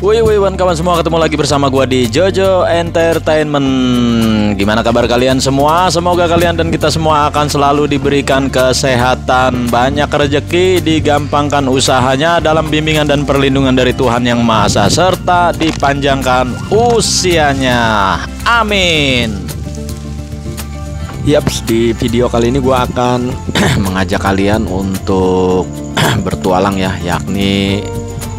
Woi kawan semua, ketemu lagi bersama gua di Jojo Entertainment. Gimana kabar kalian semua? Semoga kalian dan kita semua akan selalu diberikan kesehatan, banyak rezeki, digampangkan usahanya dalam bimbingan dan perlindungan dari Tuhan Yang Maha Esa, serta dipanjangkan usianya. Amin. Yaps, di video kali ini gua akan mengajak kalian untuk bertualang ya, yakni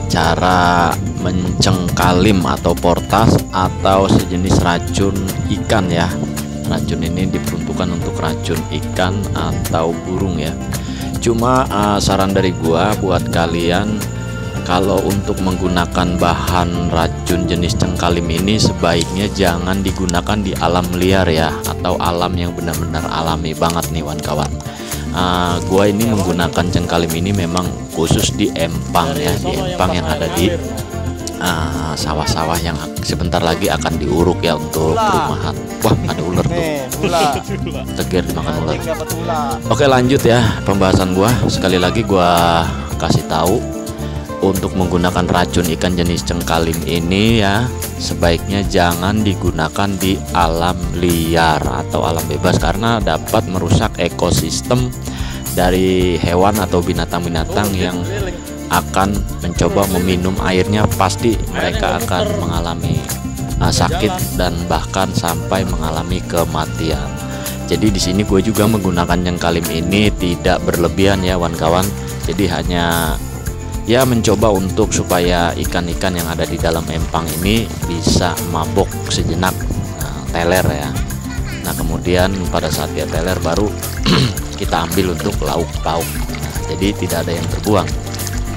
cara mencengkalim atau portas atau sejenis racun ikan ya. Racun ini diperuntukkan untuk racun ikan atau burung ya. Cuma saran dari gua buat kalian, kalau untuk menggunakan bahan racun jenis cengkalim ini sebaiknya jangan digunakan di alam liar ya, atau alam yang benar-benar alami banget nih kawan-kawan. Gua ini menggunakan cengkalim ini memang khusus di empang ya, di empang yang ada di sawah-sawah yang sebentar lagi akan diuruk ya untuk perumahan. Wah, ada ular tuh. Tegar dimakan ular. Oke, lanjut ya pembahasan gua. Sekali lagi gua kasih tahu, untuk menggunakan racun ikan jenis cengkalim ini ya, sebaiknya jangan digunakan di alam liar atau alam bebas, karena dapat merusak ekosistem dari hewan atau binatang-binatang yang akan mencoba meminum airnya. Pasti mereka akan mengalami sakit dan bahkan sampai mengalami kematian. Jadi di sini gue juga menggunakan cengkalim ini tidak berlebihan ya kawan-kawan. Jadi hanya ya mencoba untuk supaya ikan-ikan yang ada di dalam empang ini bisa mabok sejenak, teler ya. Nah kemudian pada saat dia teler baru kita ambil untuk lauk pauk. Jadi tidak ada yang terbuang.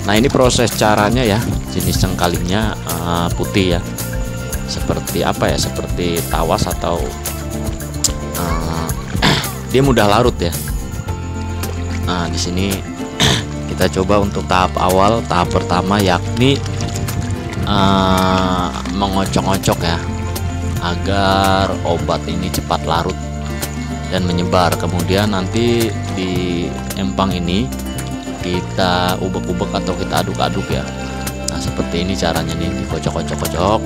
Nah ini proses caranya ya, jenis cengkalimnya putih ya, seperti apa ya, seperti tawas atau dia mudah larut ya. Nah di sini kita coba untuk tahap awal, tahap pertama yakni mengocok-ngocok ya, agar obat ini cepat larut dan menyebar. Kemudian nanti di empang ini kita ubek-ubek atau kita aduk-aduk ya. Nah seperti ini caranya nih, dikocok-kocok-kocok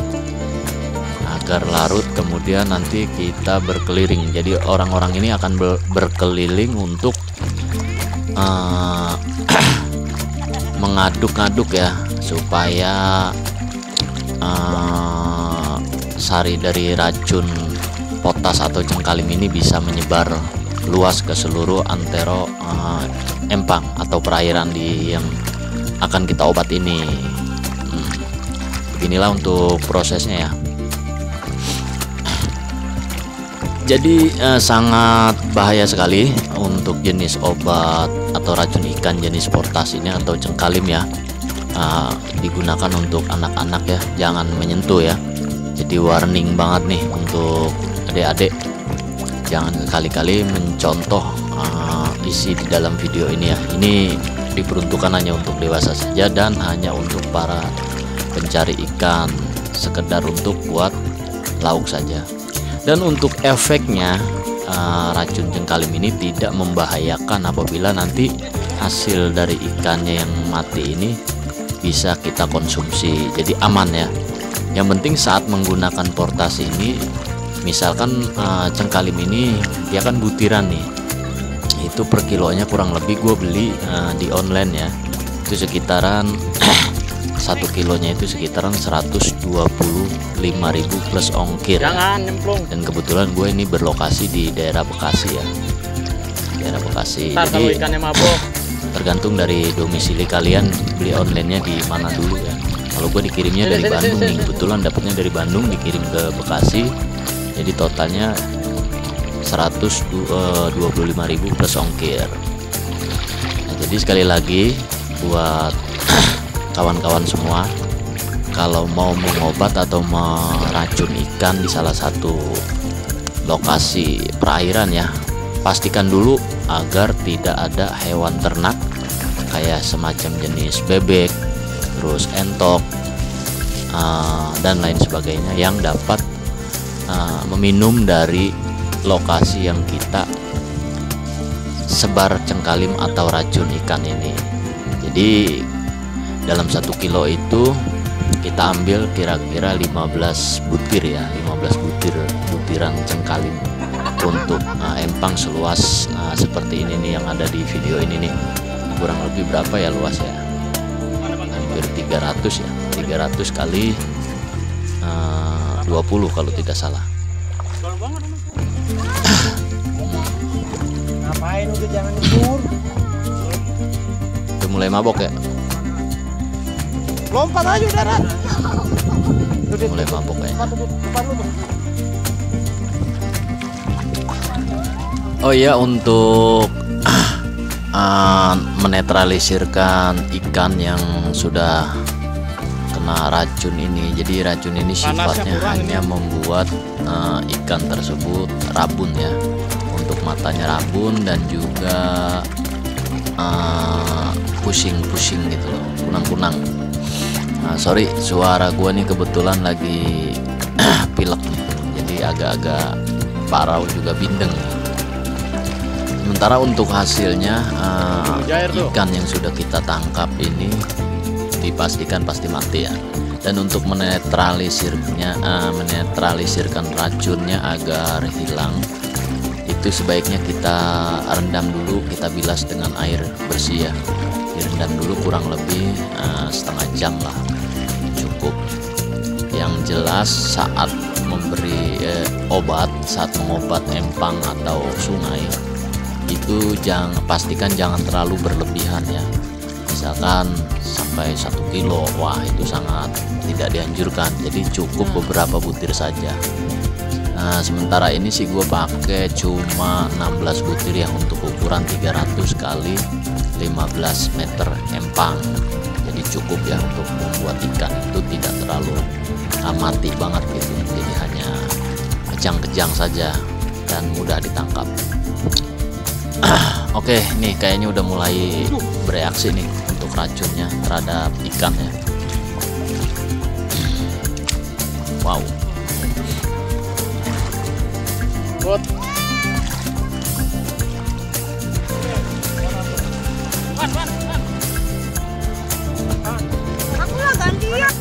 agar larut. Kemudian nanti kita berkeliling. Jadi orang-orang ini akan berkeliling untuk mengaduk-aduk ya, supaya sari dari racun potas atau cengkalim ini bisa menyebar luas ke seluruh antero empang atau perairan yang akan kita obat ini. Beginilah untuk prosesnya ya. Jadi sangat bahaya sekali untuk jenis obat atau racun ikan jenis portas ini atau cengkalim ya. Digunakan untuk anak-anak ya, jangan menyentuh ya. Jadi warning banget nih untuk adik-adik, jangan sekali-kali mencontoh isi di dalam video ini ya. Ini diperuntukkan hanya untuk dewasa saja dan hanya untuk para pencari ikan, sekedar untuk buat lauk saja. Dan untuk efeknya, racun cengkalim ini tidak membahayakan apabila nanti hasil dari ikannya yang mati ini bisa kita konsumsi, jadi aman ya. Yang penting saat menggunakan portas ini, misalkan cengkalim ini dia kan butiran nih, itu per kilonya kurang lebih gue beli di online ya, itu sekitaran 1 kilonya itu sekitaran 125.000 plus ongkir ya. Dan kebetulan gue ini berlokasi di daerah Bekasi ya, daerah Bekasi. Jadi tergantung dari domisili kalian beli onlinenya di mana dulu ya. Kalau gue dikirimnya dari Bandung nih, kebetulan dapatnya dari Bandung dikirim ke Bekasi, jadi totalnya 125.000 plus ongkir. Nah, jadi sekali lagi buat kawan-kawan semua, kalau mau mengobat atau meracun ikan di salah satu lokasi perairan ya, pastikan dulu agar tidak ada hewan ternak kayak semacam jenis bebek, terus entok, dan lain sebagainya yang dapat meminum dari lokasi yang kita sebar cengkalim atau racun ikan ini. Jadi dalam 1 kilo itu kita ambil kira-kira 15 butir ya, 15 butiran cengkalim untuk empang seluas seperti ini nih yang ada di video ini nih. Kurang lebih berapa ya luasnya? Hampir 300 ya, 300 kali 20 kalau tidak salah. Ngapain udah, jangan nyebur. Udah mulai mabok ya? Lompat aja udah, Rat. Mulai mabok ya. Depan lu tuh. Oh iya, untuk menetralisirkan ikan yang sudah kena racun ini. Jadi racun ini sifatnya hanya membuat ikan tersebut rabun ya. Untuk matanya rabun dan juga pusing-pusing gitu loh, kunang-kunang. Sorry, suara gua nih kebetulan lagi pilek nih, jadi agak-agak parau juga bindeng. Sementara untuk hasilnya ikan yang sudah kita tangkap ini dipastikan pasti mati ya. Dan untuk menetralisirkan racunnya agar hilang, itu sebaiknya kita rendam dulu, kita bilas dengan air bersih ya. Direndam dulu kurang lebih setengah jam lah, cukup. Yang jelas saat memberi obat, saat mengobat empang atau sungai, itu pastikan jangan terlalu berlebihan ya. Misalkan sampai 1 kilo, wah itu sangat tidak dianjurkan. Jadi cukup beberapa butir saja. Nah, sementara ini sih gue pakai cuma 16 butir ya, untuk ukuran 300 kali 15 meter empang. Jadi cukup ya untuk membuat ikan itu tidak terlalu mati banget gitu. Jadi hanya kejang-kejang saja dan mudah ditangkap. Oke, nih kayaknya udah mulai bereaksi nih untuk racunnya terhadap ikan ya. Wow. Buat. Aku lah gantian.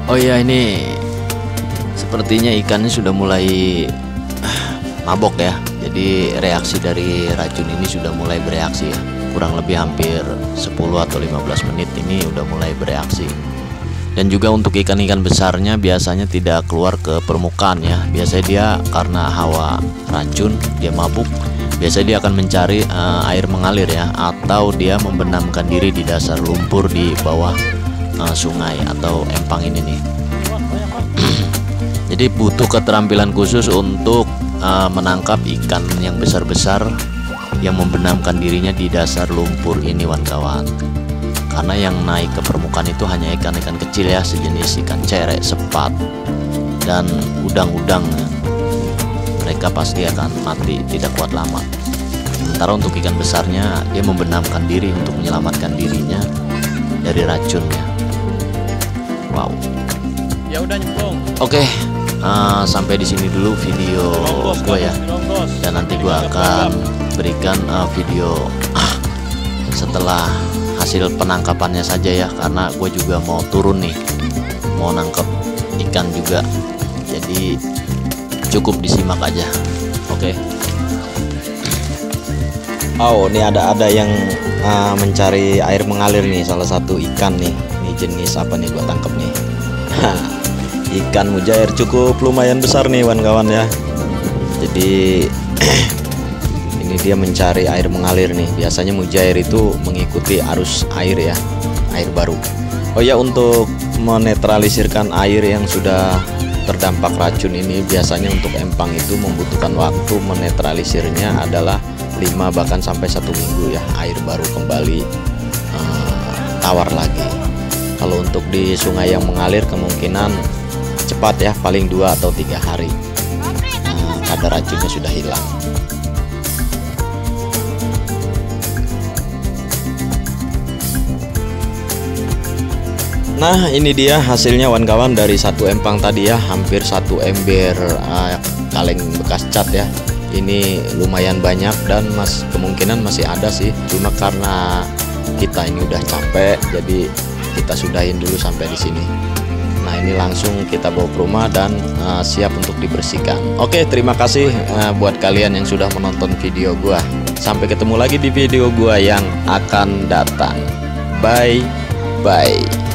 Oh iya, ini sepertinya ikannya sudah mulai mabok ya. Jadi reaksi dari racun ini sudah mulai bereaksi ya. Kurang lebih hampir 10 atau 15 menit ini udah mulai bereaksi. Dan juga untuk ikan-ikan besarnya biasanya tidak keluar ke permukaan ya. Biasanya dia karena hawa racun, dia mabuk. Biasanya dia akan mencari air mengalir ya, atau dia membenamkan diri di dasar lumpur di bawah sungai atau empang ini nih. Jadi butuh keterampilan khusus untuk menangkap ikan yang besar-besar yang membenamkan dirinya di dasar lumpur ini kawan-kawan. Karena yang naik ke permukaan itu hanya ikan-ikan kecil ya, sejenis ikan cerek, sepat, dan udang-udang. Mereka pasti akan mati, tidak kuat lama. Sementara untuk ikan besarnya, dia membenamkan diri untuk menyelamatkan dirinya dari racunnya. Wow. Ya udah nyemplung. Oke, sampai di sini dulu video gue ya. Dan nanti gue akan berikan video setelah hasil penangkapannya saja ya, karena gue juga mau turun nih, mau nangkep ikan juga. Jadi cukup disimak aja. Oke. Oh, ini ada yang mencari air mengalir nih, salah satu ikan nih. Ini jenis apa nih gua tangkap nih? Ikan mujair cukup lumayan besar nih kawan-kawan ya. Jadi ini dia mencari air mengalir nih. Biasanya mujair itu mengikuti arus air ya, air baru. Oh ya, untuk menetralisirkan air yang sudah terdampak racun ini, biasanya untuk empang itu membutuhkan waktu menetralisirnya adalah 5 bahkan sampai 1 minggu ya, air baru kembali tawar lagi. Kalau untuk di sungai yang mengalir kemungkinan cepat ya, paling 2 atau 3 hari kadar racunnya sudah hilang. Nah, ini dia hasilnya kawan-kawan dari satu empang tadi ya, hampir satu ember kaleng bekas cat ya. Ini lumayan banyak dan kemungkinan masih ada sih. Cuma karena kita ini udah capek, jadi kita sudahin dulu sampai di sini. Nah, ini langsung kita bawa ke rumah dan siap untuk dibersihkan. Oke, terima kasih buat kalian yang sudah menonton video gua. Sampai ketemu lagi di video gua yang akan datang. Bye bye.